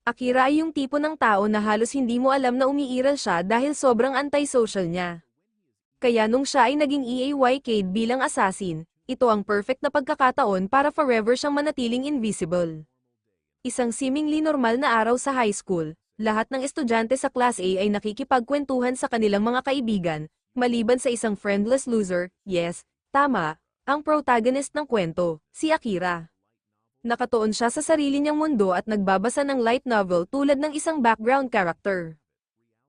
Akira ay yung tipo ng tao na halos hindi mo alam na umiiral siya dahil sobrang antisocial niya. Kaya nung siya ay naging EAYK bilang assassin, ito ang perfect na pagkakataon para forever siyang manatiling invisible. Isang seemingly normal na araw sa high school, lahat ng estudyante sa Class A ay nakikipagkwentuhan sa kanilang mga kaibigan, maliban sa isang friendless loser, yes, tama, ang protagonist ng kwento, si Akira. Nakatuon siya sa sarili niyang mundo at nagbabasa ng light novel tulad ng isang background character.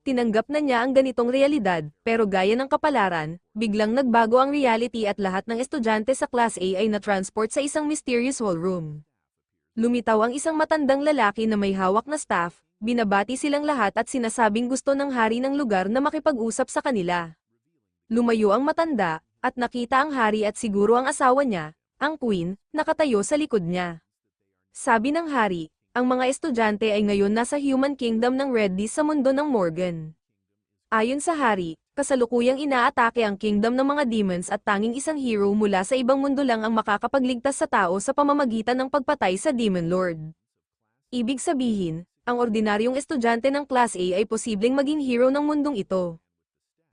Tinanggap na niya ang ganitong realidad, pero gaya ng kapalaran, biglang nagbago ang reality at lahat ng estudyante sa Class A ay na-transport sa isang mysterious hallroom. Lumitaw ang isang matandang lalaki na may hawak na staff, binabati silang lahat at sinasabing gusto ng hari ng lugar na makipag-usap sa kanila. Lumayo ang matanda, at nakita ang hari at siguro ang asawa niya, ang queen, nakatayo sa likod niya. Sabi ng hari, ang mga estudyante ay ngayon nasa Human Kingdom ng Red Death sa mundo ng Morgan. Ayon sa hari, kasalukuyang inaatake ang kingdom ng mga demons at tanging isang hero mula sa ibang mundo lang ang makakapagligtas sa tao sa pamamagitan ng pagpatay sa Demon Lord. Ibig sabihin, ang ordinaryong estudyante ng Class A ay posibleng maging hero ng mundong ito.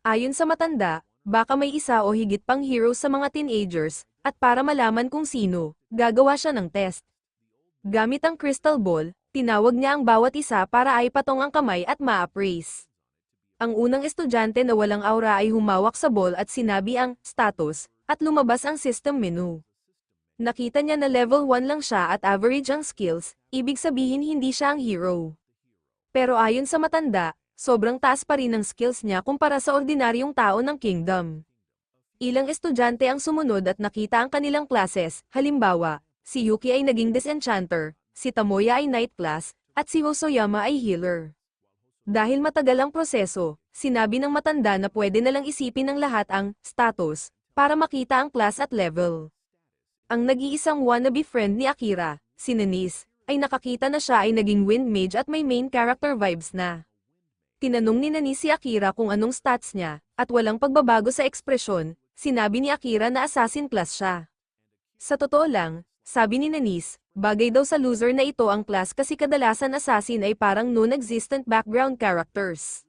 Ayon sa matanda, baka may isa o higit pang hero sa mga teenagers, at para malaman kung sino, gagawa siya ng test. Gamit ang crystal ball, tinawag niya ang bawat isa para ay patong ang kamay at ma-appraise. Ang unang estudyante na walang aura ay humawak sa ball at sinabi ang status, at lumabas ang system menu. Nakita niya na level 1 lang siya at average ang skills, ibig sabihin hindi siya ang hero. Pero ayon sa matanda, sobrang taas pa rin ang skills niya kumpara sa ordinaryong tao ng kingdom. Ilang estudyante ang sumunod at nakita ang kanilang classes, halimbawa, si Yuki ay naging disenchanter, si Tomoya ay night class, at si Hosoyama ay healer. Dahil matagal ang proseso, sinabi ng matanda na pwede na lang isipin ng lahat ang status para makita ang class at level. Ang nag-iisang wannabe friend ni Akira, si Nanis, ay nakakita na siya ay naging wind mage at may main character vibes na. Tinanong ni Nanis si Akira kung anong stats niya, at walang pagbabago sa ekspresyon, sinabi ni Akira na assassin class siya. Sa totoo lang, sabi ni Nanis, bagay daw sa loser na ito ang class kasi kadalasan assassin ay parang non-existent background characters.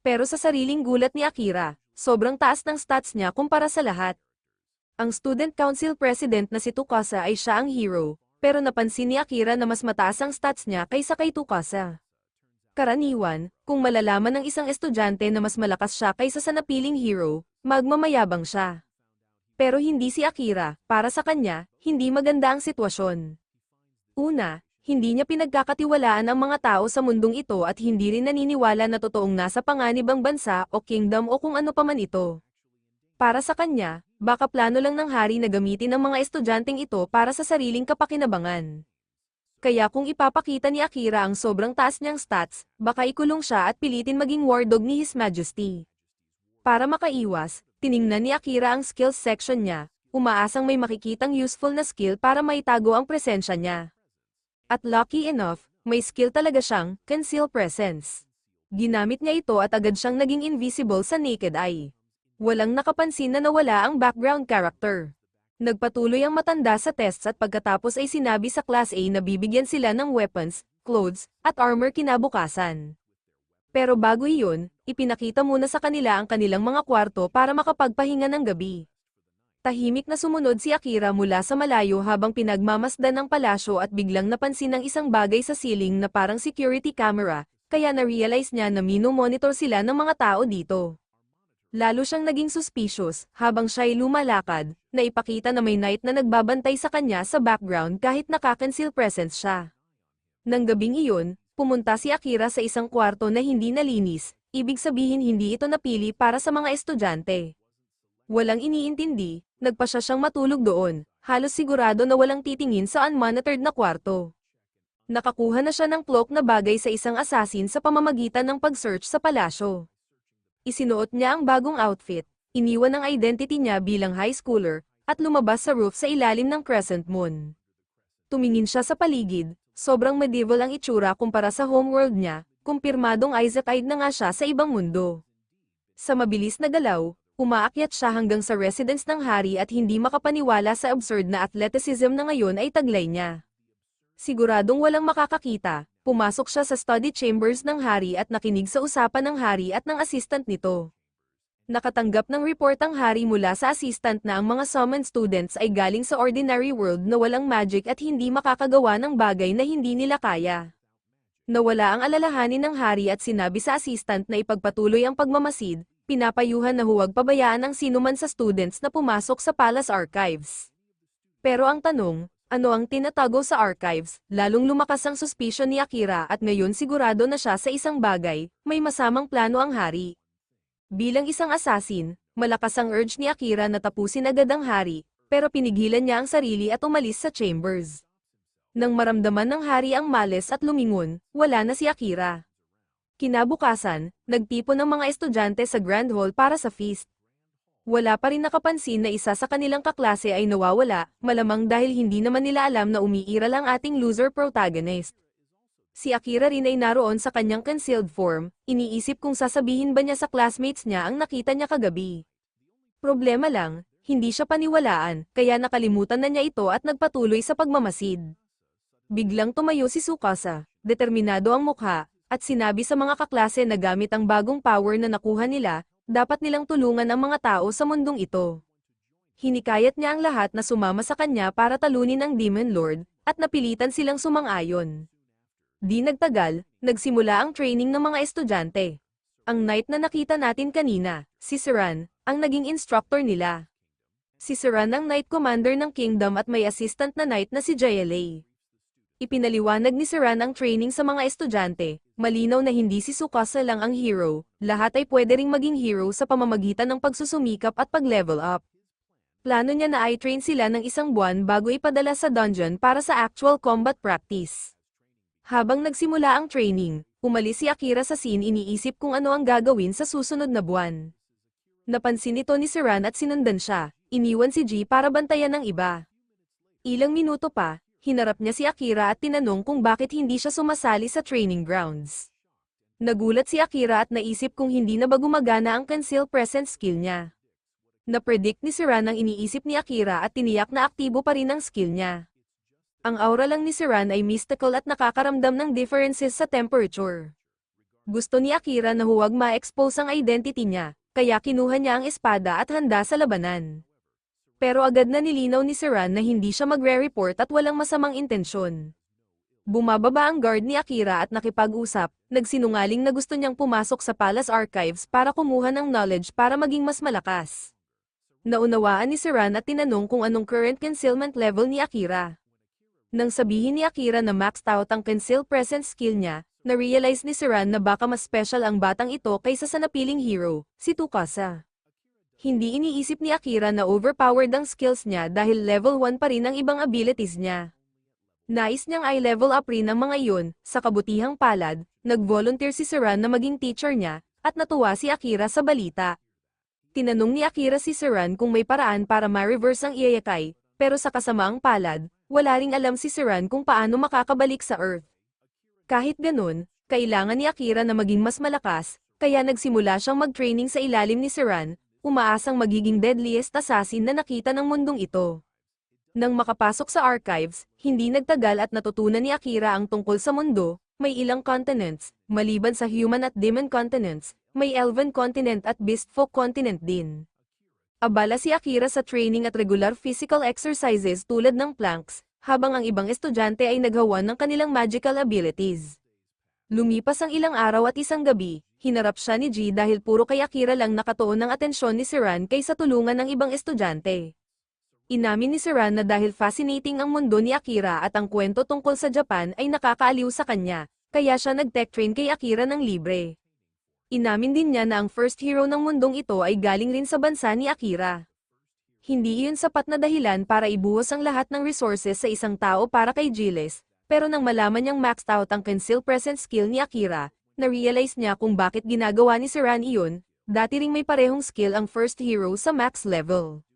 Pero sa sariling gulat ni Akira, sobrang taas ng stats niya kumpara sa lahat. Ang student council president na si Tsukasa ay siya ang hero, pero napansin ni Akira na mas mataas ang stats niya kaysa kay Tsukasa. Karaniwan, kung malalaman ng isang estudyante na mas malakas siya kaysa sa napiling hero, magmamayabang siya. Pero hindi si Akira, para sa kanya, hindi maganda ang sitwasyon. Una, hindi niya pinagkakatiwalaan ang mga tao sa mundong ito at hindi rin naniniwala na totoong nasa panganib ang bansa o kingdom o kung ano paman ito. Para sa kanya, baka plano lang ng hari na gamitin ang mga estudyanteng ito para sa sariling kapakinabangan. Kaya kung ipapakita ni Akira ang sobrang taas niyang stats, baka ikulong siya at pilitin maging war dog ni His Majesty. Para makaiwas, tiningnan ni Akira ang skills section niya, umaasang may makikitang useful na skill para maitago ang presensya niya. At lucky enough, may skill talaga siyang conceal presence. Ginamit niya ito at agad siyang naging invisible sa naked eye. Walang nakapansin na nawala ang background character. Nagpatuloy ang matanda sa tests at pagkatapos ay sinabi sa Class A na bibigyan sila ng weapons, clothes, at armor kinabukasan. Pero bago iyon, ipinakita muna sa kanila ang kanilang mga kwarto para makapagpahinga ng gabi. Tahimik na sumunod si Akira mula sa malayo habang pinagmamasdan ng palasyo at biglang napansin ang isang bagay sa ceiling na parang security camera, kaya na-realize niya na mino-monitor sila ng mga tao dito. Lalo siyang naging suspicious habang siya'y lumalakad, na ipakita na may knight na nagbabantay sa kanya sa background kahit naka-conceal presence siya. Nang gabing iyon, pumunta si Akira sa isang kwarto na hindi nalinis, ibig sabihin hindi ito napili para sa mga estudyante. Walang iniintindi, nagpa siya siyang matulog doon, halos sigurado na walang titingin sa unmonitored na kwarto. Nakakuha na siya ng cloak na bagay sa isang assassin sa pamamagitan ng pag-search sa palasyo. Isinuot niya ang bagong outfit, iniwan ang identity niya bilang high schooler, at lumabas sa roof sa ilalim ng Crescent Moon. Tumingin siya sa paligid. Sobrang medieval ang itsura kumpara sa homeworld niya, kumpirmadong Isaac-eyed na nga siya sa ibang mundo. Sa mabilis na galaw, umaakyat siya hanggang sa residence ng hari at hindi makapaniwala sa absurd na athleticism na ngayon ay taglay niya. Siguradong walang makakakita, Pumasok siya sa study chambers ng hari at nakinig sa usapan ng hari at ng assistant nito. Nakatanggap ng report ang hari mula sa assistant na ang mga summoned students ay galing sa ordinary world na walang magic at hindi makakagawa ng bagay na hindi nila kaya. Nawala ang alalahanin ng hari at sinabi sa assistant na ipagpatuloy ang pagmamasid, pinapayuhan na huwag pabayaan ang sinuman sa students na pumasok sa palace archives. Pero ang tanong, ano ang tinatago sa archives? Lalong lumakas ang suspicion ni Akira at ngayon sigurado na siya sa isang bagay, may masamang plano ang hari. Bilang isang assassin, malakas ang urge ni Akira na tapusin agad ang hari, pero pinigilan niya ang sarili at umalis sa chambers. Nang maramdaman ng hari ang males at lumingon, wala na si Akira. Kinabukasan, nagtipon ng mga estudyante sa Grand Hall para sa feast. Wala pa rin nakapansin na isa sa kanilang kaklase ay nawawala, malamang dahil hindi naman nila alam na umiiral ang ating loser protagonist. Si Akira rin ay naroon sa kanyang concealed form, iniisip kung sasabihin ba niya sa classmates niya ang nakita niya kagabi. Problema lang, hindi siya paniwalaan, kaya nakalimutan na niya ito at nagpatuloy sa pagmamasid. Biglang tumayo si Tsukasa, determinado ang mukha, at sinabi sa mga kaklase na gamit ang bagong power na nakuha nila, dapat nilang tulungan ang mga tao sa mundong ito. Hinikayat niya ang lahat na sumama sa kanya para talunin ang Demon Lord, at napilitan silang sumang-ayon. Di nagtagal, nagsimula ang training ng mga estudyante. Ang knight na nakita natin kanina, si Siran, ang naging instructor nila. Si Siran ang knight commander ng kingdom at may assistant na knight na si Jayalei. Ipinaliwanag ni Siran ang training sa mga estudyante, malinaw na hindi si Tsukasa lang ang hero, lahat ay pwede ring maging hero sa pamamagitan ng pagsusumikap at pag-level up. Plano niya na i-train sila ng isang buwan bago ipadala sa dungeon para sa actual combat practice. Habang nagsimula ang training, umalis si Akira sa scene iniisip kung ano ang gagawin sa susunod na buwan. Napansin ito ni Siran at sinundan siya, iniwan si G para bantayan ng iba. Ilang minuto pa, hinarap niya si Akira at tinanong kung bakit hindi siya sumasali sa training grounds. Nagulat si Akira at naisip kung hindi na ba gumagana ang conceal presence skill niya. Na-predict ni Siran ang iniisip ni Akira at tiniyak na aktibo pa rin ang skill niya. Ang aura lang ni Siran ay mystical at nakakaramdam ng differences sa temperature. Gusto ni Akira na huwag ma-expose ang identity niya, kaya kinuha niya ang espada at handa sa labanan. Pero agad na nilinaw ni Siran na hindi siya magre-report at walang masamang intensyon. Bumababa ang guard ni Akira at nakipag-usap, nagsinungaling na gusto niyang pumasok sa Palace Archives para kumuha ng knowledge para maging mas malakas. Naunawaan ni Siran at tinanong kung anong current concealment level ni Akira. Nang sabihin ni Akira na maxed out ang conceal presence skill niya, na-realize ni Siran na baka mas special ang batang ito kaysa sa napiling hero, si Tsukasa. Hindi iniisip ni Akira na overpowered ang skills niya dahil level 1 pa rin ang ibang abilities niya. Nais niyang i-level up rin ang mga iyon, sa kabutihang palad, nag-volunteer si Siran na maging teacher niya, at natuwa si Akira sa balita. Tinanong ni Akira si Siran kung may paraan para ma-reverse ang Iaikai, pero sa kasamaang palad, wala ring alam si Siran kung paano makakabalik sa Earth. Kahit ganun, kailangan ni Akira na maging mas malakas, kaya nagsimula siyang mag-training sa ilalim ni Siran, umaasang magiging deadliest assassin na nakita ng mundong ito. Nang makapasok sa archives, hindi nagtagal at natutunan ni Akira ang tungkol sa mundo, may ilang continents, maliban sa human at demon continents, may elven continent at beast folk continent din. Abala si Akira sa training at regular physical exercises tulad ng planks, habang ang ibang estudyante ay naghawan ng kanilang magical abilities. Lumipas ang ilang araw at isang gabi, hinarap siya ni G dahil puro kay Akira lang nakatuon ng atensyon ni Siran kaysa tulungan ng ibang estudyante. Inamin ni Siran na dahil fascinating ang mundo ni Akira at ang kwento tungkol sa Japan ay nakakaaliw sa kanya, kaya siya nag-tech train kay Akira ng libre. Inamin din niya na ang first hero ng mundong ito ay galing rin sa bansa ni Akira. Hindi iyon sapat na dahilan para ibuhos ang lahat ng resources sa isang tao para kay Giles. Pero nang malaman niyang maxed out ang conceal presence skill ni Akira, na-realize niya kung bakit ginagawa ni Siran iyon, dati ring may parehong skill ang first hero sa max level.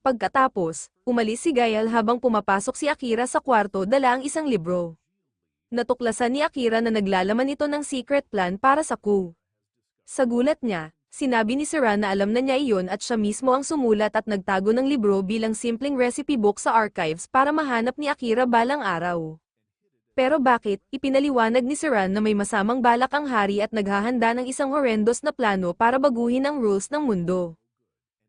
Pagkatapos, umalis si Gael habang pumapasok si Akira sa kwarto dala ang isang libro. Natuklasan ni Akira na naglalaman ito ng secret plan para sa coup. Sa gulat niya, sinabi ni Siran na alam na niya iyon at siya mismo ang sumulat at nagtago ng libro bilang simpleng recipe book sa archives para mahanap ni Akira balang araw. Pero bakit, ipinaliwanag ni Siran na may masamang balak ang hari at naghahanda ng isang horrendous na plano para baguhin ang rules ng mundo.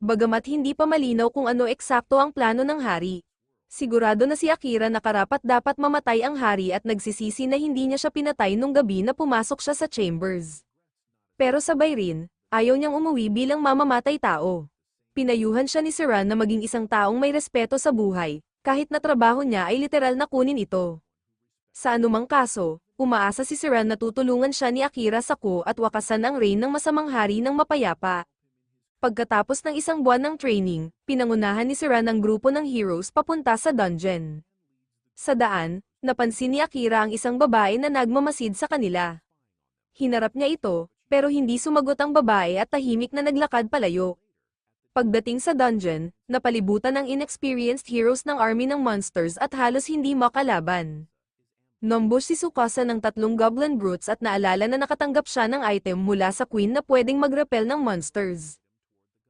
Bagamat hindi pa malinaw kung ano eksakto ang plano ng hari. Sigurado na si Akira na karapat-dapat mamatay ang hari at nagsisisi na hindi niya siya pinatay nung gabi na pumasok siya sa chambers. Pero sabay rin, ayaw niyang umuwi bilang mamamatay tao. Pinayuhan siya ni Siran na maging isang taong may respeto sa buhay, kahit na trabaho niya ay literal na kunin ito. Sa anumang kaso, umaasa si Siran na tutulungan siya ni Akira Saku at wakasan ang reign ng masamang hari ng mapayapa. Pagkatapos ng isang buwan ng training, pinangunahan ni Siran ang grupo ng heroes papunta sa dungeon. Sa daan, napansin ni Akira ang isang babae na nagmamasid sa kanila. Hinarap niya ito, pero hindi sumagot ang babae at tahimik na naglakad palayo. Pagdating sa dungeon, napalibutan ng inexperienced heroes ng army ng monsters at halos hindi makalaban. Nambush si Tsukasa ng 3 goblin brutes at naalala na nakatanggap siya ng item mula sa queen na pwedeng mag-repel ng monsters.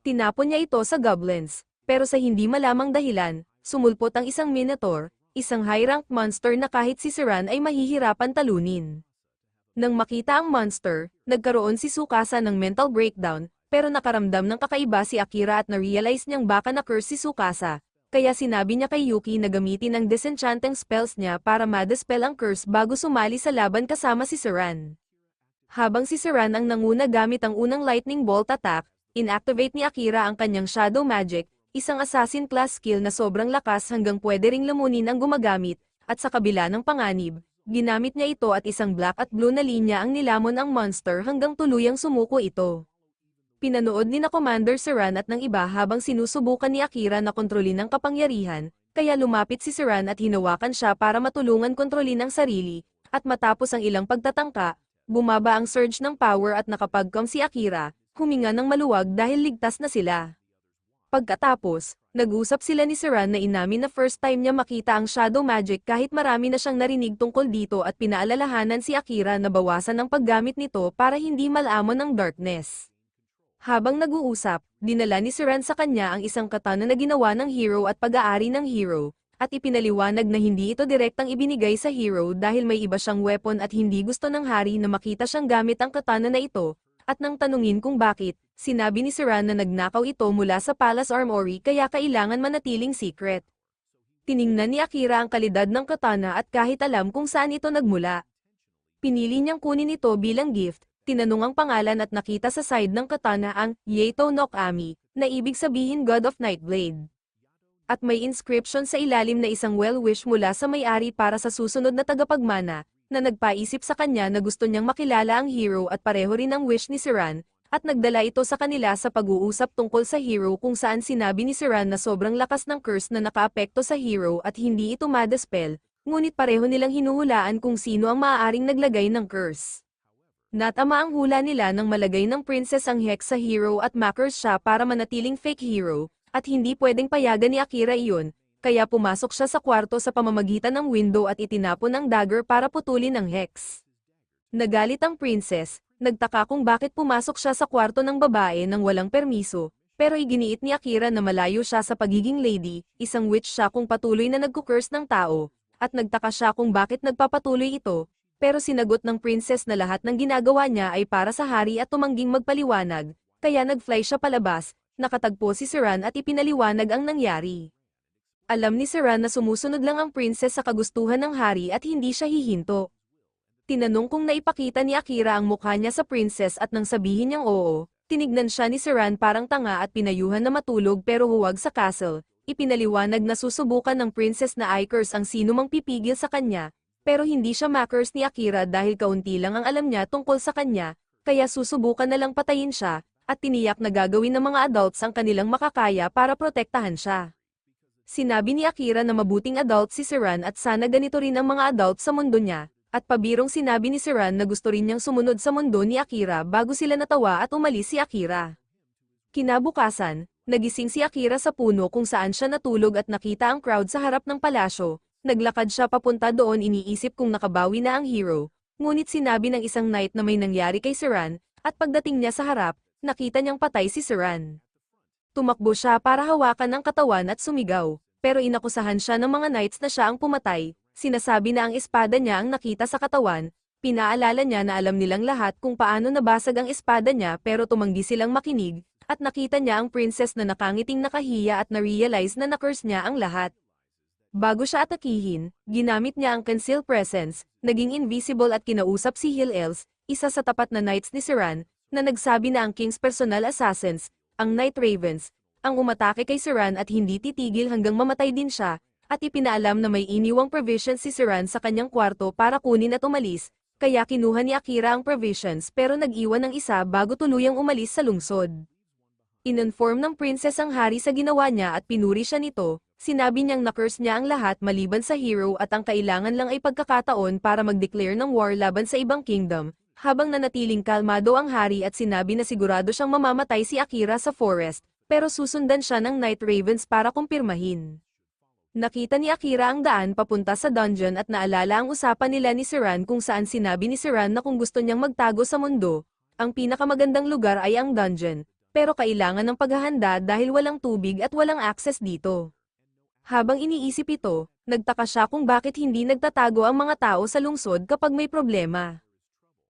Tinapon niya ito sa goblins, pero sa hindi malamang dahilan, sumulpot ang isang minotaur, isang high-ranked monster na kahit si Siran ay mahihirapan talunin. Nang makita ang monster, nagkaroon si Tsukasa ng mental breakdown, pero nakaramdam ng kakaiba si Akira at na-realize niyang baka na-curse si Tsukasa. Kaya sinabi niya kay Yuki na gamitin ang disenchanting spells niya para ma-dispel ang curse bago sumali sa laban kasama si Siran. Habang si Siran ang nanguna gamit ang unang lightning bolt attack, inactivate ni Akira ang kanyang shadow magic, isang assassin class skill na sobrang lakas hanggang pwede ring lamunin ang gumagamit, at sa kabila ng panganib, ginamit niya ito at isang black at blue na linya ang nilamon ang monster hanggang tuluyang sumuko ito. Pinanood ni na Commander Siran at ng iba habang sinusubukan ni Akira na kontrolin ang kapangyarihan, kaya lumapit si Siran at hinawakan siya para matulungan kontrolin ang sarili, at matapos ang ilang pagtatangka, bumaba ang surge ng power at nakapagcom si Akira, huminga ng maluwag dahil ligtas na sila. Pagkatapos, nag-usap sila ni Siran na inamin na first time niya makita ang shadow magic kahit marami na siyang narinig tungkol dito at pinaalalahanan si Akira na bawasan ang paggamit nito para hindi malamon ng darkness. Habang nag-uusap, dinala ni Siran sa kanya ang isang katana na ginawa ng hero at pag-aari ng hero, at ipinaliwanag na hindi ito direktang ibinigay sa hero dahil may iba siyang weapon at hindi gusto ng hari na makita siyang gamit ang katana na ito, at nang tanungin kung bakit, sinabi ni Siran na nagnakaw ito mula sa Palace Armory kaya kailangan manatiling secret. Tiningnan ni Akira ang kalidad ng katana at kahit alam kung saan ito nagmula. Pinili niyang kunin ito bilang gift. Tinanong ang pangalan at nakita sa side ng katana ang Yato no Kami, na ibig sabihin God of Nightblade. At may inscription sa ilalim na isang well-wish mula sa may-ari para sa susunod na tagapagmana, na nagpaisip sa kanya na gusto niyang makilala ang hero at pareho rin ang wish ni Siran, at nagdala ito sa kanila sa pag-uusap tungkol sa hero kung saan sinabi ni Siran na sobrang lakas ng curse na nakaapekto sa hero at hindi ito ma-dispel, ngunit pareho nilang hinuhulaan kung sino ang maaaring naglagay ng curse. Natama ang hula nila nang malagay ng princess ang hex sa hero at ma-curse siya para manatiling fake hero, at hindi pwedeng payagan ni Akira iyon, kaya pumasok siya sa kwarto sa pamamagitan ng window at itinapon ang dagger para putulin ang hex. Nagalit ang princess, nagtaka kung bakit pumasok siya sa kwarto ng babae nang walang permiso, pero iginiit ni Akira na malayo siya sa pagiging lady, isang witch siya kung patuloy na nagku-curse ng tao, at nagtaka siya kung bakit nagpapatuloy ito. Pero sinagot ng princess na lahat ng ginagawa niya ay para sa hari at tumangging magpaliwanag, kaya nag-fly siya palabas, nakatagpo si Siran at ipinaliwanag ang nangyari. Alam ni Siran na sumusunod lang ang princess sa kagustuhan ng hari at hindi siya hihinto. Tinanong kung naipakita ni Akira ang mukha niya sa princess at nang sabihin niyang oo, tinignan siya ni Siran parang tanga at pinayuhan na matulog pero huwag sa castle, ipinaliwanag na susubukan ng princess na i-curse ang sino mang pipigil sa kanya. Pero hindi siya ma-curse ni Akira dahil kaunti lang ang alam niya tungkol sa kanya, kaya susubukan na lang patayin siya, at tiniyak na gagawin ng mga adults ang kanilang makakaya para protektahan siya. Sinabi ni Akira na mabuting adult si Siran at sana ganito rin ang mga adult sa mundo niya, at pabirong sinabi ni Siran na gusto rin niyang sumunod sa mundo ni Akira bago sila natawa at umalis si Akira. Kinabukasan, nagising si Akira sa puno kung saan siya natulog at nakita ang crowd sa harap ng palasyo. Naglakad siya papunta doon iniisip kung nakabawi na ang hero, ngunit sinabi ng isang knight na may nangyari kay Siran, at pagdating niya sa harap, nakita niyang patay si Siran. Tumakbo siya para hawakan ang katawan at sumigaw, pero inakusahan siya ng mga knights na siya ang pumatay, sinasabi na ang espada niya ang nakita sa katawan, pinaalala niya na alam nilang lahat kung paano nabasag ang espada niya pero tumanggi silang makinig, at nakita niya ang princess na nakangiting nakahiya at na-realize na na-curse niya ang lahat. Bago siya atakihin, ginamit niya ang Conceal Presence, naging invisible at kinausap si Hill-Els, isa sa tapat na knights ni Siran, na nagsabi na ang King's personal assassins, ang Night Ravens, ang umatake kay Siran at hindi titigil hanggang mamatay din siya, at ipinaalam na may iniwang provisions si Siran sa kanyang kwarto para kunin at umalis, kaya kinuha ni Akira ang provisions pero nag-iwan ng isa bago tuluyang umalis sa lungsod. Ininform ng princess ang hari sa ginawa niya at pinuri siya nito, sinabi niyang na-curse niya ang lahat maliban sa hero at ang kailangan lang ay pagkakataon para mag-declare ng war laban sa ibang kingdom, habang nanatiling kalmado ang hari at sinabi na sigurado siyang mamamatay si Akira sa forest, pero susundan siya ng Night Ravens para kumpirmahin. Nakita ni Akira ang daan papunta sa dungeon at naalala ang usapan nila ni Siran kung saan sinabi ni Siran na kung gusto niyang magtago sa mundo, ang pinakamagandang lugar ay ang dungeon, pero kailangan ng paghahanda dahil walang tubig at walang access dito. Habang iniisip ito, nagtaka siya kung bakit hindi nagtatago ang mga tao sa lungsod kapag may problema.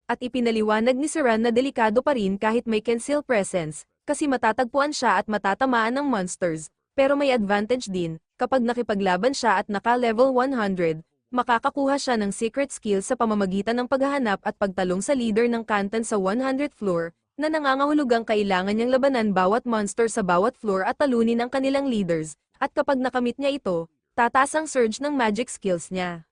At ipinaliwanag ni Siran na delikado pa rin kahit may Conceal Presence, kasi matatagpuan siya at matatamaan ng monsters, pero may advantage din, kapag nakipaglaban siya at naka-level 100, makakakuha siya ng secret skill sa pamamagitan ng paghahanap at pagtalong sa leader ng kantan sa 100th floor, na nangangahulugang kailangan niyang labanan bawat monster sa bawat floor at talunin ang kanilang leaders, at kapag nakamit niya ito, tataas ang surge ng magic skills niya.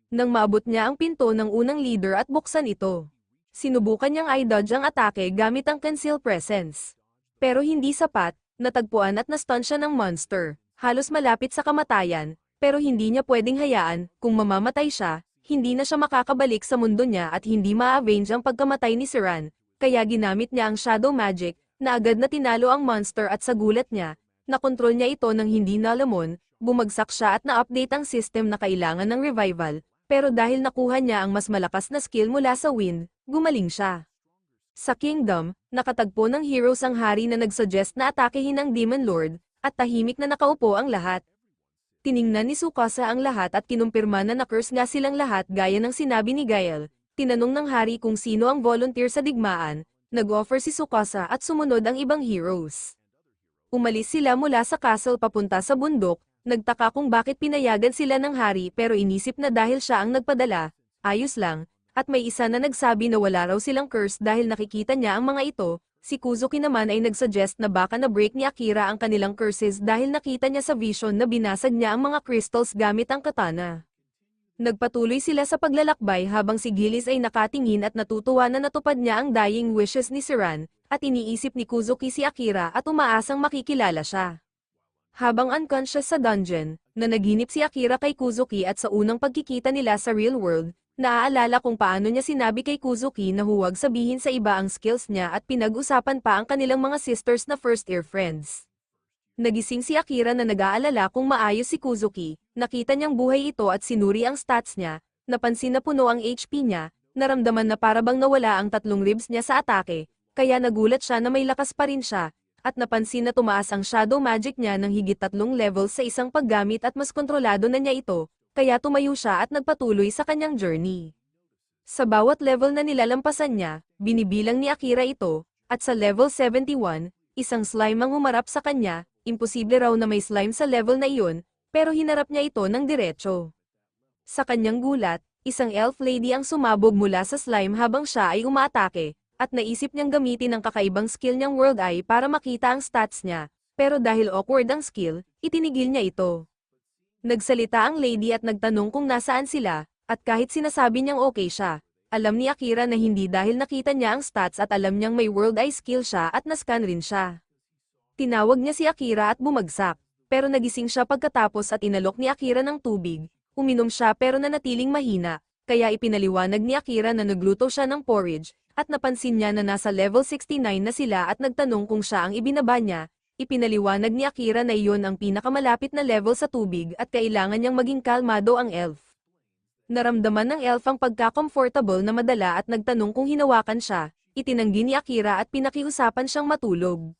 Nang maabot niya ang pinto ng unang leader at buksan ito, sinubukan niyang i-dodge ang atake gamit ang Conceal Presence. Pero hindi sapat, natagpuan at na-stun siya ng monster, halos malapit sa kamatayan, pero hindi niya pwedeng hayaan, kung mamamatay siya, hindi na siya makakabalik sa mundo niya at hindi ma-avenge ang pagkamatay ni Siran. Kaya ginamit niya ang Shadow Magic, na agad na tinalo ang monster at sa gulat niya, nakontrol niya ito nang hindi nalamon, bumagsak siya at na-update ang system na kailangan ng revival, pero dahil nakuha niya ang mas malakas na skill mula sa wind, gumaling siya. Sa kingdom, nakatagpo ng heroes ang hari na nagsuggest na atakehin ang Demon Lord, at tahimik na nakaupo ang lahat. Tiningnan ni Tsukasa ang lahat at kinumpirma na na-curse nga silang lahat gaya ng sinabi ni Gael. Tinanong ng hari kung sino ang volunteer sa digmaan, nag-offer si Tsukasa at sumunod ang ibang heroes. Umalis sila mula sa castle papunta sa bundok, nagtaka kung bakit pinayagan sila ng hari pero inisip na dahil siya ang nagpadala, ayos lang, at may isa na nagsabi na wala raw silang curse dahil nakikita niya ang mga ito, si Kuzuki naman ay nagsuggest na baka na-break ni Akira ang kanilang curses dahil nakita niya sa vision na binasag niya ang mga crystals gamit ang katana. Nagpatuloy sila sa paglalakbay habang si Gillis ay nakatingin at natutuwa na natupad niya ang dying wishes ni Siran, at iniisip ni Kuzuki si Akira at umaasang makikilala siya. Habang unconscious sa dungeon, nanaginip si Akira kay Kuzuki at sa unang pagkikita nila sa real world, naaalala kung paano niya sinabi kay Kuzuki na huwag sabihin sa iba ang skills niya at pinag-usapan pa ang kanilang mga sisters na first year friends. Nagising si Akira na nag-aalala kung maayos si Kuzuki, nakita niyang buhay ito at sinuri ang stats niya, napansin na puno ang HP niya, naramdaman na parabang nawala ang 3 ribs niya sa atake, kaya nagulat siya na may lakas pa rin siya, at napansin na tumaas ang shadow magic niya ng higit 3 levels sa isang paggamit at mas kontrolado na niya ito, kaya tumayo siya at nagpatuloy sa kanyang journey. Sa bawat level na nilalampasan niya, binibilang ni Akira ito, at sa level 71, isang slime ang humarap sa kanya, imposible raw na may slime sa level na iyon, pero hinarap niya ito ng diretso. Sa kanyang gulat, isang elf lady ang sumabog mula sa slime habang siya ay umaatake, at naisip niyang gamitin ang kakaibang skill niyang World Eye para makita ang stats niya, pero dahil awkward ang skill, itinigil niya ito. Nagsalita ang lady at nagtanong kung nasaan sila, at kahit sinasabi niyang okay siya, alam ni Akira na hindi dahil nakita niya ang stats at alam niyang may World Eye skill siya at nascan rin siya. Tinawag niya si Akira at bumagsak, pero nagising siya pagkatapos at inalok ni Akira ng tubig, uminom siya pero nanatiling mahina, kaya ipinaliwanag ni Akira na nagluto siya ng porridge, at napansin niya na nasa level 69 na sila at nagtanong kung siya ang ibinaba niya, ipinaliwanag ni Akira na iyon ang pinakamalapit na level sa tubig at kailangan niyang maging kalmado ang elf. Naramdaman ng elf ang pagka-comfortable na madala at nagtanong kung hinawakan siya, itinanggi ni Akira at pinakiusapan siyang matulog.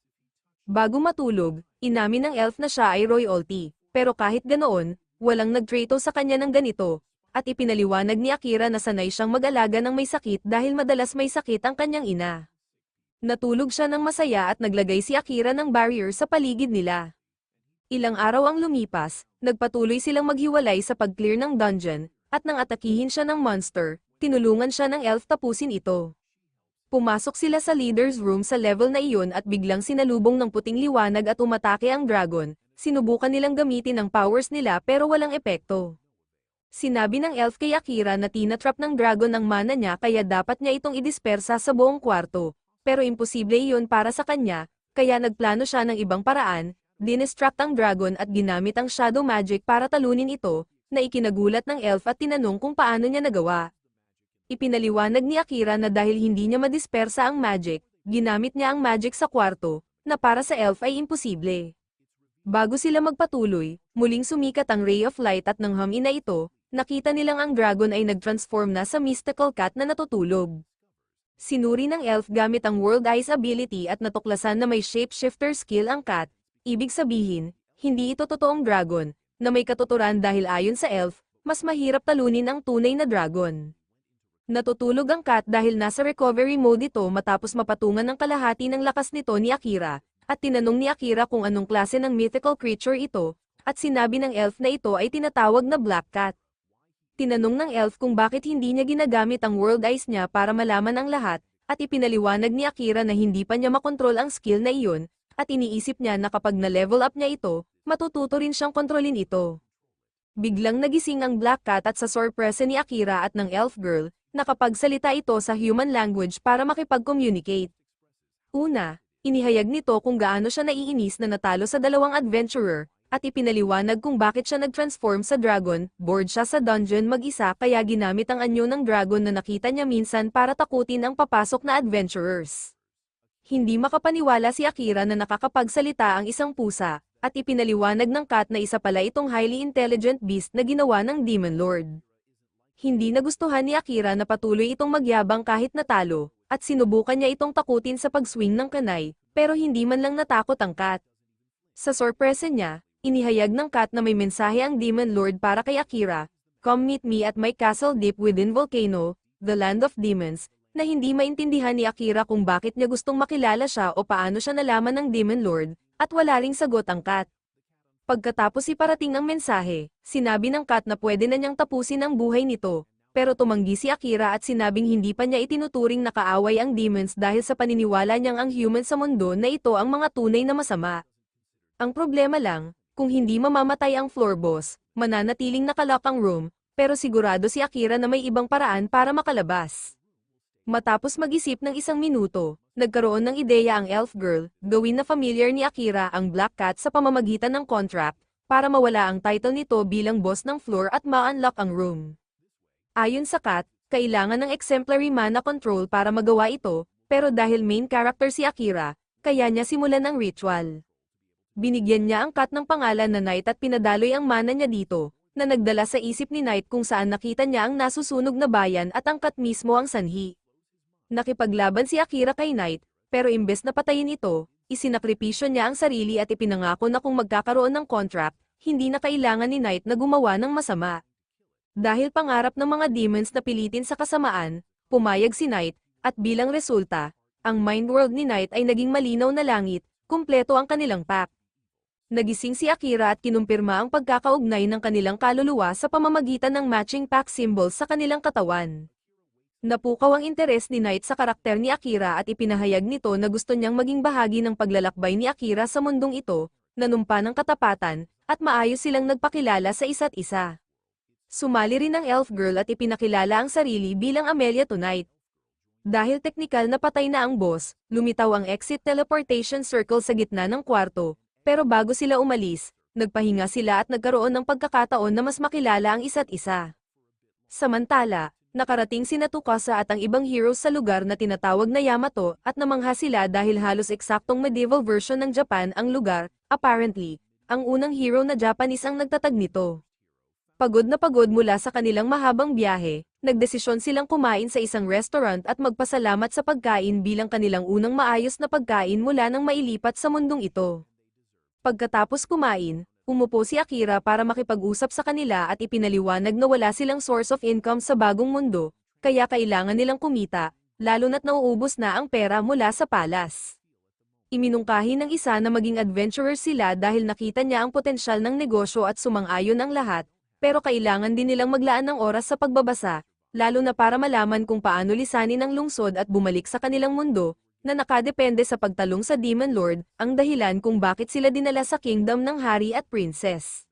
Bago matulog, inamin ng elf na siya ay royalty, pero kahit ganoon, Walang nagtrato sa kanya ng ganito, at ipinaliwanag ni Akira na sanay siyang mag-alaga ng may sakit dahil madalas may sakit ang kanyang ina. Natulog siya ng masaya at naglagay si Akira ng barrier sa paligid nila. Ilang araw ang lumipas, nagpatuloy silang maghiwalay sa pag-clear ng dungeon, at nang atakihin siya ng monster, tinulungan siya ng elf tapusin ito. Pumasok sila sa leader's room sa level na iyon at biglang sinalubong ng puting liwanag at umatake ang dragon. Sinubukan nilang gamitin ang powers nila pero walang epekto. Sinabi ng elf kay Akira na tinatrap ng dragon ang mana niya kaya dapat niya itong idispersa sa buong kwarto. Pero imposible iyon para sa kanya, kaya nagplano siya ng ibang paraan, dinistract ang dragon at ginamit ang shadow magic para talunin ito, na ikinagulat ng elf at tinanong kung paano niya nagawa. Ipinaliwanag ni Akira na dahil hindi niya madispersa ang magic, ginamit niya ang magic sa kwarto, na para sa elf ay imposible. Bago sila magpatuloy, muling sumikat ang ray of light at nang hamin na ito, nakita nilang ang dragon ay nag-transform na sa mystical cat na natutulog. Sinuri ng elf gamit ang World Eyes ability at natuklasan na may shapeshifter skill ang cat, ibig sabihin, hindi ito totoong dragon, na may katuturan dahil ayon sa elf, mas mahirap talunin ang tunay na dragon. Natutulog ang cat dahil nasa recovery mode ito matapos mapatungan ng kalahati ng lakas nito ni Akira, at tinanong ni Akira kung anong klase ng mythical creature ito, at sinabi ng elf na ito ay tinatawag na Black Cat. Tinanong ng elf kung bakit hindi niya ginagamit ang World Eyes niya para malaman ang lahat, at ipinaliwanag ni Akira na hindi pa niya makontrol ang skill na iyon, at iniisip niya na kapag na-level up niya ito, matututo rin siyang kontrolin ito. Biglang nagising ang Black Cat at sa sorpresa ni Akira at ng elf girl, nakapagsalita ito sa human language para makipag-communicate. Una, inihayag nito kung gaano siya naiinis na natalo sa dalawang adventurer, at ipinaliwanag kung bakit siya nag-transform sa dragon. Bored siya sa dungeon mag-isa kaya ginamit ang anyo ng dragon na nakita niya minsan para takutin ang papasok na adventurers. Hindi makapaniwala si Akira na nakakapagsalita ang isang pusa, at ipinaliwanag ng cat na isa pala itong highly intelligent beast na ginawa ng Demon Lord. Hindi nagustuhan ni Akira na patuloy itong magyabang kahit natalo, at sinubukan niya itong takutin sa pag-swing ng kanay, pero hindi man lang natakot ang cat. Sa sorpresa niya, inihayag ng cat na may mensahe ang Demon Lord para kay Akira, "Come meet me at my castle deep within volcano, the land of demons," na hindi maintindihan ni Akira kung bakit niya gustong makilala siya o paano siya nalaman ng Demon Lord, at wala ring sagot ang cat. Pagkatapos iparating ang mensahe, sinabi ng cat na pwede na niyang tapusin ang buhay nito, pero tumanggi si Akira at sinabing hindi pa niya itinuturing na kaaway ang demons dahil sa paniniwala niyang ang human sa mundo na ito ang mga tunay na masama. Ang problema lang, kung hindi mamamatay ang floor boss, mananatiling nakalock ang room, pero sigurado si Akira na may ibang paraan para makalabas. Matapos mag-isip ng isang minuto, nagkaroon ng ideya ang elf girl, gawin na familiar ni Akira ang Black Cat sa pamamagitan ng contract, para mawala ang title nito bilang boss ng floor at ma-unlock ang room. Ayon sa cat, kailangan ng exemplary mana control para magawa ito, pero dahil main character si Akira, kaya niya simulan ang ritual. Binigyan niya ang cat ng pangalan na Knight at pinadaloy ang mana niya dito, na nagdala sa isip ni Knight kung saan nakita niya ang nasusunog na bayan at ang cat mismo ang sanhi. Nakipaglaban si Akira kay Knight, pero imbes na patayin ito, isinakripisyo niya ang sarili at ipinangako na kung magkakaroon ng contract, hindi na kailangan ni Knight na gumawa ng masama. Dahil pangarap ng mga demons na pilitin sa kasamaan, pumayag si Knight, at bilang resulta, ang mind world ni Knight ay naging malinaw na langit, kumpleto ang kanilang pact. Nagising si Akira at kinumpirma ang pagkakaugnay ng kanilang kaluluwa sa pamamagitan ng matching pact symbols sa kanilang katawan. Napukaw ang interes ni Knight sa karakter ni Akira at ipinahayag nito na gusto niyang maging bahagi ng paglalakbay ni Akira sa mundong ito, nanumpa ng katapatan, at maayos silang nagpakilala sa isa't isa. Sumali rin ang elf girl at ipinakilala ang sarili bilang Amelia tonight. Dahil teknikal na patay na ang boss, lumitaw ang exit teleportation circle sa gitna ng kwarto, pero bago sila umalis, nagpahinga sila at nagkaroon ng pagkakataon na mas makilala ang isa't isa. Samantala, nakarating sina Tsukasa at ang ibang heroes sa lugar na tinatawag na Yamato at namangha sila dahil halos eksaktong medieval version ng Japan ang lugar. Apparently, ang unang hero na Japanese ang nagtatag nito. Pagod na pagod mula sa kanilang mahabang biyahe, nagdesisyon silang kumain sa isang restaurant at magpasalamat sa pagkain bilang kanilang unang maayos na pagkain mula nang mailipat sa mundong ito. Pagkatapos kumain, Umupo si Akira para makipag-usap sa kanila at ipinaliwanag na wala silang source of income sa bagong mundo, kaya kailangan nilang kumita, lalo na't nauubos na ang pera mula sa palas. Iminungkahi ng isa na maging adventurer sila dahil nakita niya ang potensyal ng negosyo at sumang-ayon ang lahat, pero kailangan din nilang maglaan ng oras sa pagbabasa, lalo na para malaman kung paano lisanin ang lungsod at bumalik sa kanilang mundo, na nakadepende sa pagtalong sa Demon Lord, ang dahilan kung bakit sila dinala sa kingdom ng hari at princess.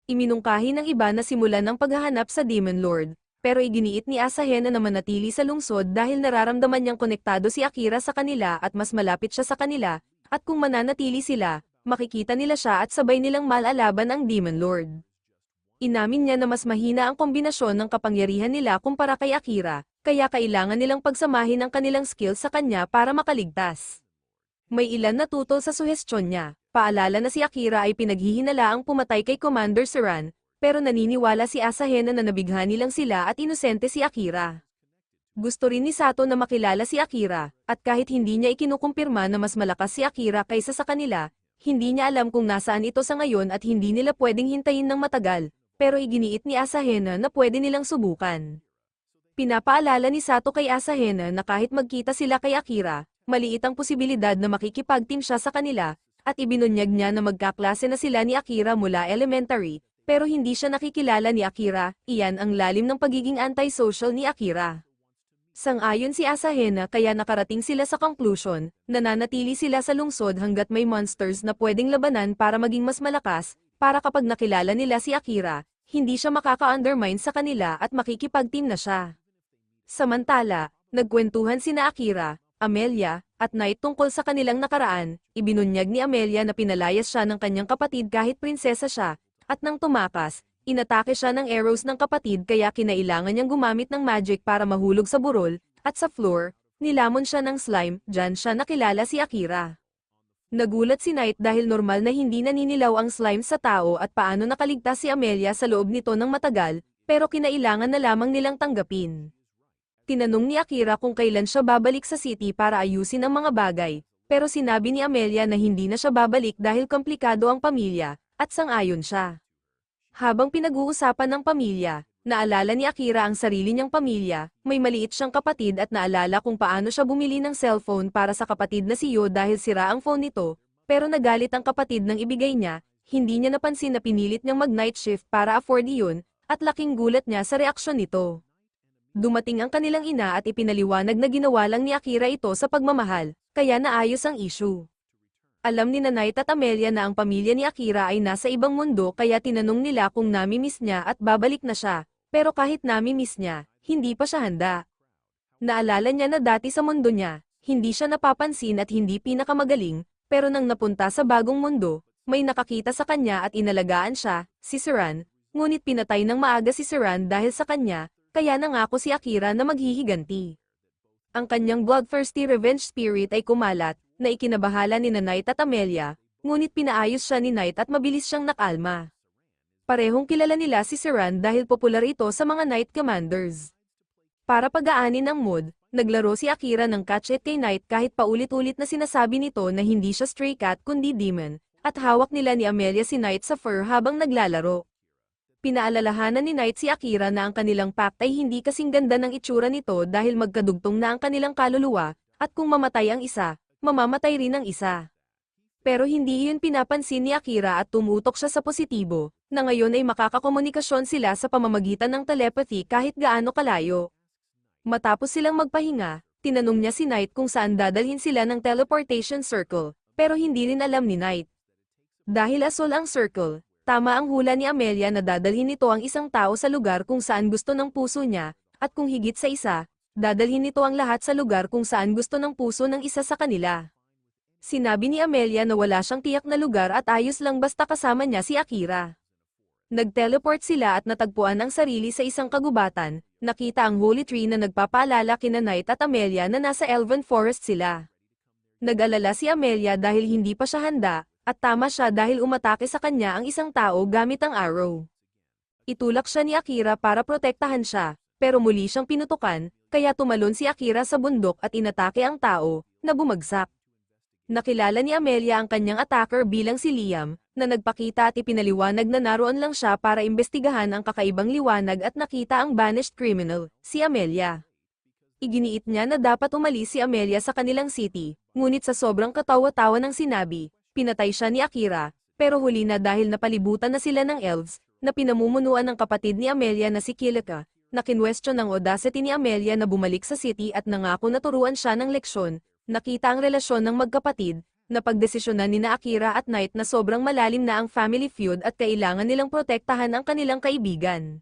Iminungkahi ng iba na simulan ng paghahanap sa Demon Lord, pero iginiit ni Asahena na manatili sa lungsod dahil nararamdaman niyang konektado si Akira sa kanila at mas malapit siya sa kanila, at kung mananatili sila, makikita nila siya at sabay nilang malalaban ang Demon Lord. Inamin niya na mas mahina ang kombinasyon ng kapangyarihan nila kumpara kay Akira, kaya kailangan nilang pagsamahin ang kanilang skills sa kanya para makaligtas. May ilan na tutol sa suhestyon niya, paalala na si Akira ay pinaghihinalaang pumatay kay Commander Saran, pero naniniwala si Asahena na nabighani lang sila at inosente si Akira. Gusto rin ni Sato na makilala si Akira, at kahit hindi niya ikinukumpirma na mas malakas si Akira kaysa sa kanila, hindi niya alam kung nasaan ito sa ngayon at hindi nila pwedeng hintayin ng matagal, pero iginiit ni Asahena na pwede nilang subukan. Pinapaalala ni Sato kay Asahena na kahit magkita sila kay Akira, maliit ang posibilidad na makikipag-team siya sa kanila, at ibinunyag niya na magkaklase na sila ni Akira mula elementary, pero hindi siya nakikilala ni Akira, iyan ang lalim ng pagiging antisocial ni Akira. Sang-ayon si Asahena kaya nakarating sila sa conclusion, nananatili sila sa lungsod hanggat may monsters na pwedeng labanan para maging mas malakas, para kapag nakilala nila si Akira, hindi siya makaka-undermine sa kanila at makikipag-team na siya. Samantala, nagkwentuhan sina Akira, Amelia, at Knight tungkol sa kanilang nakaraan, ibinunyag ni Amelia na pinalayas siya ng kanyang kapatid kahit prinsesa siya, at nang tumakas, inatake siya ng arrows ng kapatid kaya kinailangan niyang gumamit ng magic para mahulog sa burol, at sa floor, nilamon siya ng slime, dyan siya nakilala si Akira. Nagulat si Knight dahil normal na hindi naninilaw ang slime sa tao at paano nakaligtas si Amelia sa loob nito ng matagal, pero kinailangan na lamang nilang tanggapin. Tinanong ni Akira kung kailan siya babalik sa city para ayusin ang mga bagay, pero sinabi ni Amelia na hindi na siya babalik dahil komplikado ang pamilya, at sang-ayon siya. Habang pinag-uusapan ng pamilya, naalala ni Akira ang sarili niyang pamilya, may maliit siyang kapatid at naalala kung paano siya bumili ng cellphone para sa kapatid na si Yo dahil sira ang phone nito, pero nagalit ang kapatid nang ibigay niya, hindi niya napansin na pinilit niyang mag-night shift para afford iyon, at laking gulat niya sa reaksyon nito. Dumating ang kanilang ina at ipinaliwanag na ginawa lang ni Akira ito sa pagmamahal, kaya naayos ang issue. Alam ni Knight at Amelia na ang pamilya ni Akira ay nasa ibang mundo kaya tinanong nila kung nami-miss niya at babalik na siya, pero kahit nami-miss niya, hindi pa siya handa. Naalala niya na dati sa mundo niya, hindi siya napapansin at hindi pinakamagaling, pero nang napunta sa bagong mundo, may nakakita sa kanya at inalagaan siya, si Saran, ngunit pinatay ng maaga si Saran dahil sa kanya, kaya nangako si Akira na maghihiganti. Ang kanyang bloodthirsty revenge spirit ay kumalat, na ikinabahala ni Knight at Amelia, ngunit pinaayos siya ni Knight at mabilis siyang nakalma. Parehong kilala nila si Saran dahil popular ito sa mga Knight Commanders. Para pagaanin ang mood, naglaro si Akira ng catch it kay Knight kahit paulit-ulit na sinasabi nito na hindi siya stray cat kundi demon, at hawak nila ni Amelia si Knight sa fur habang naglalaro. Pinaalalahanan ni Knight si Akira na ang kanilang pact ay hindi kasing ganda ng itsura nito dahil magkadugtong na ang kanilang kaluluwa, at kung mamatay ang isa, mamamatay rin ang isa. Pero hindi iyon pinapansin ni Akira at tumutok siya sa positibo, na ngayon ay makakakomunikasyon sila sa pamamagitan ng telepathy kahit gaano kalayo. Matapos silang magpahinga, tinanong niya si Knight kung saan dadalhin sila ng teleportation circle, pero hindi rin alam ni Knight. Dahil asol ang circle, tama ang hula ni Amelia na dadalhin nito ang isang tao sa lugar kung saan gusto ng puso niya, at kung higit sa isa, dadalhin nito ang lahat sa lugar kung saan gusto ng puso ng isa sa kanila. Sinabi ni Amelia na wala siyang tiyak na lugar at ayos lang basta kasama niya si Akira. Nag-teleport sila at natagpuan ang sarili sa isang kagubatan, nakita ang holy tree na nagpapaalala kina Knight at Amelia na nasa Elven Forest sila. Nag-alala si Amelia dahil hindi pa siya handa, at tama siya dahil umatake sa kanya ang isang tao gamit ang arrow. Itulak siya ni Akira para protektahan siya, pero muli siyang pinutukan, kaya tumalon si Akira sa bundok at inatake ang tao, na bumagsak. Nakilala ni Amelia ang kanyang attacker bilang si Liam, na nagpakita at ipinaliwanag na naroon lang siya para imbestigahan ang kakaibang liwanag at nakita ang banished criminal, si Amelia. Iginiit niya na dapat umalis si Amelia sa kanilang city, ngunit sa sobrang katawa-tawa ng sinabi, pinatay siya ni Akira, pero huli na dahil napalibutan na sila ng elves, na pinamumunuan ng kapatid ni Amelia na si Kilika, na kinwestiyon ng audacity ni Amelia na bumalik sa city at nangako na turuan siya ng leksyon. Nakita ang relasyon ng magkapatid, na pagdesisyonan ni na Akira at Knight na sobrang malalim na ang family feud at kailangan nilang protektahan ang kanilang kaibigan.